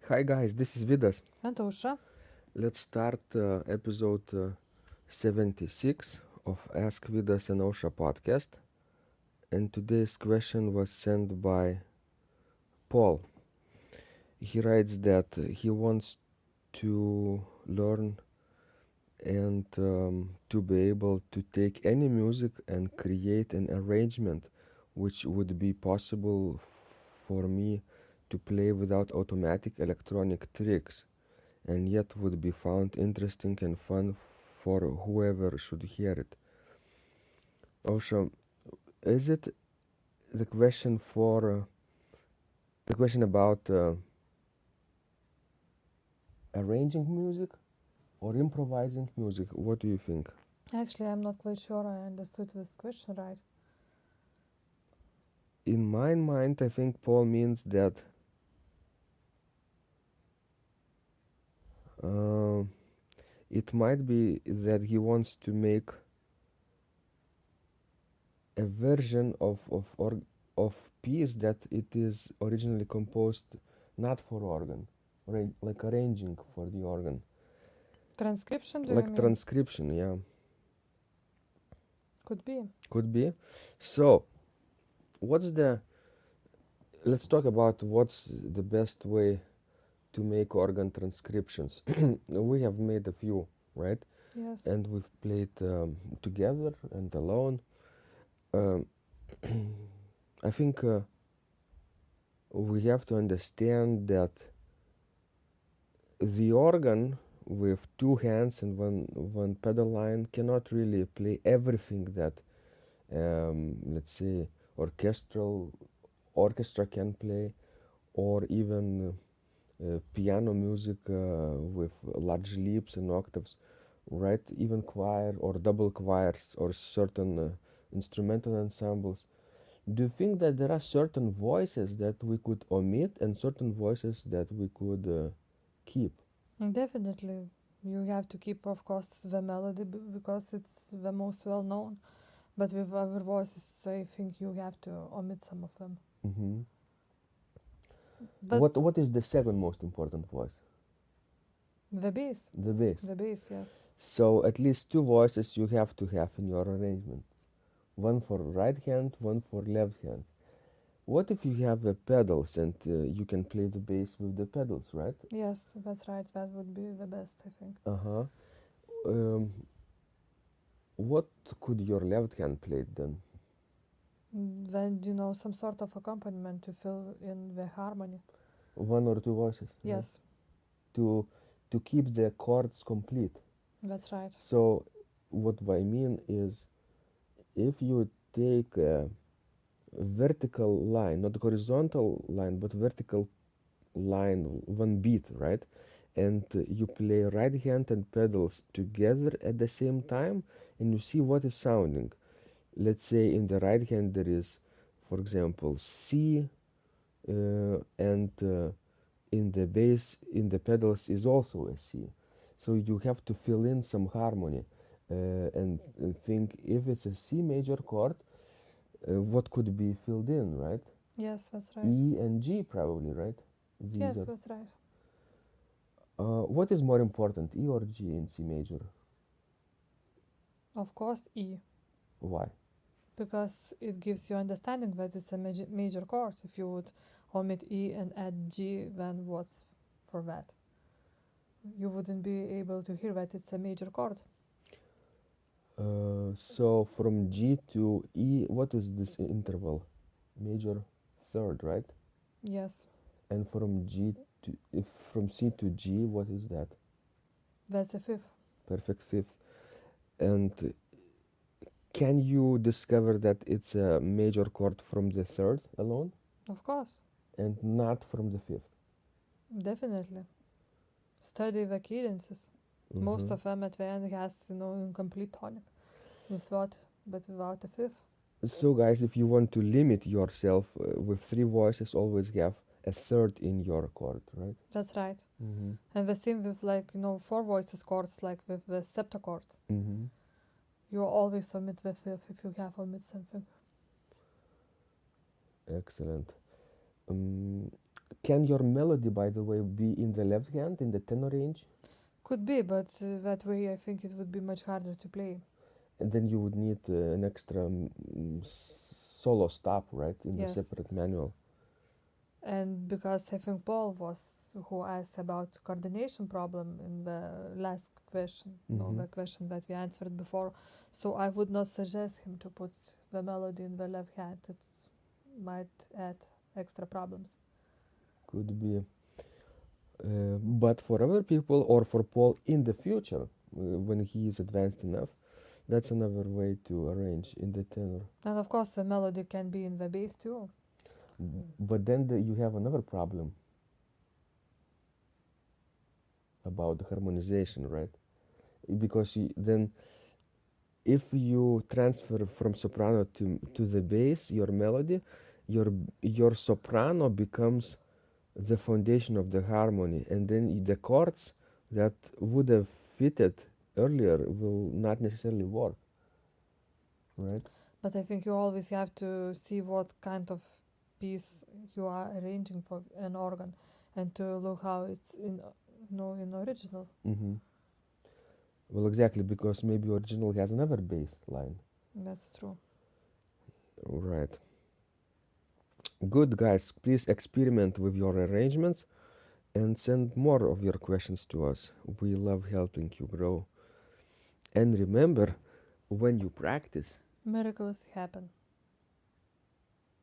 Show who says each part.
Speaker 1: Hi guys, this is Vidas.
Speaker 2: And Ausra.
Speaker 1: Let's start episode 76 of Ask Vidas and Ausra podcast. And today's question was sent by Paul. He writes that he wants to learn and to be able to take any music and create an arrangement which would be possible for me to play without automatic electronic tricks, and yet would be found interesting and fun for whoever should hear it. Also, is it the question the question about arranging music or improvising music? What do you think?
Speaker 2: Actually, I'm not quite sure I understood this question right.
Speaker 1: In my mind, I think Paul means that uh, it might be that he wants to make a version of piece that it is originally composed not for organ, like arranging for the organ,
Speaker 2: Transcription, do you
Speaker 1: like
Speaker 2: mean?
Speaker 1: transcription. Yeah,
Speaker 2: Could be.
Speaker 1: could be. So, what's the? Let's talk about what's the best way to make organ transcriptions. We have made a few, right?
Speaker 2: Yes.
Speaker 1: And we've played together and alone. Um, I think we have to understand that the organ with two hands and one pedal line cannot really play everything that let's say orchestra can play, or even piano music with large leaps and octaves, right? Even choir or double choirs or certain instrumental ensembles. Do you think that there are certain voices that we could omit and certain voices that we could keep?
Speaker 2: Definitely. You have to keep, of course, the melody because it's the most well known. But with other voices, I think you have to omit some of them.
Speaker 1: Hmm.
Speaker 2: But
Speaker 1: What is the second most important voice?
Speaker 2: the bass.
Speaker 1: The bass.
Speaker 2: The bass, yes.
Speaker 1: So at least two voices you have to have in your arrangement. One for right hand, one for left hand. What if you have pedals and you can play the bass with the pedals, right?
Speaker 2: Yes, that's right. That would be the best, I think.
Speaker 1: Uh-huh. Um, what could your left hand play then?
Speaker 2: Then, some sort of accompaniment to fill in the harmony.
Speaker 1: One or two voices, right?
Speaker 2: Yes,
Speaker 1: To to keep the chords complete.
Speaker 2: that's right.
Speaker 1: So what I mean is, if you take a vertical line, not horizontal line, but vertical line, one beat, right? And you play right hand and pedals together at the same time, and you see what is sounding. Let's say in the right hand there is, for example, C, and in the bass, in the pedals is also a C. So you have to fill in some harmony and think if it's a C major chord, what could be filled in, right?
Speaker 2: Yes, that's right.
Speaker 1: E and G probably, right? These
Speaker 2: Yes,
Speaker 1: are.
Speaker 2: that's right.
Speaker 1: What is more important, E or G in C major?
Speaker 2: Of course, E,
Speaker 1: Why?
Speaker 2: because it gives you understanding that it's a major chord. If you would omit E and add G, then what's for that? You wouldn't be able to hear that it's a major chord.
Speaker 1: So from G to E, what is this interval? Major third, right?
Speaker 2: Yes,
Speaker 1: And from G to if from C to G, what is that?
Speaker 2: that's a fifth.
Speaker 1: Perfect fifth. And can you discover that it's a major chord from the third alone
Speaker 2: Of course,
Speaker 1: and not from the fifth?
Speaker 2: definitely. Study the cadences. Most
Speaker 1: Mm-hmm.
Speaker 2: of them at the end has, incomplete tonic, without, but without a fifth.
Speaker 1: So, guys, if you want to limit yourself with three voices, always have a third in your chord, right?
Speaker 2: That's right.
Speaker 1: Mm-hmm.
Speaker 2: And the same with four voices chords, like with the septochords.
Speaker 1: Mm-hmm.
Speaker 2: You always omit the fifth if you have omit something.
Speaker 1: Excellent. Um, can your melody, by the way, be in the left hand, in the tenor range?
Speaker 2: Could be, but that way I think it would be much harder to play.
Speaker 1: And then you would need an extra solo stop, right, in the
Speaker 2: Yes.
Speaker 1: separate manual.
Speaker 2: And because I think Paul was who asked about coordination problem in the last question, the question that we answered before. So I would not suggest him to put the melody in the left hand. It might add extra problems.
Speaker 1: Could be. But for other people or for Paul in the future, when he is advanced enough, that's another way to arrange in the tenor.
Speaker 2: And of course, the melody can be in the bass too.
Speaker 1: But then you have another problem about the harmonization, right? Because then if you transfer from soprano to the bass, your melody, your soprano becomes the foundation of the harmony, and then the chords that would have fitted earlier will not necessarily work, right?
Speaker 2: But I think you always have to see what kind of piece you are arranging for an organ, and to look how it's in original.
Speaker 1: Mm-hmm. Well, exactly, because maybe original has another bass line.
Speaker 2: That's true.
Speaker 1: Right. Good, guys. Please experiment with your arrangements and send more of your questions to us. We love helping you grow. And remember, when you practice,
Speaker 2: Miracles happen.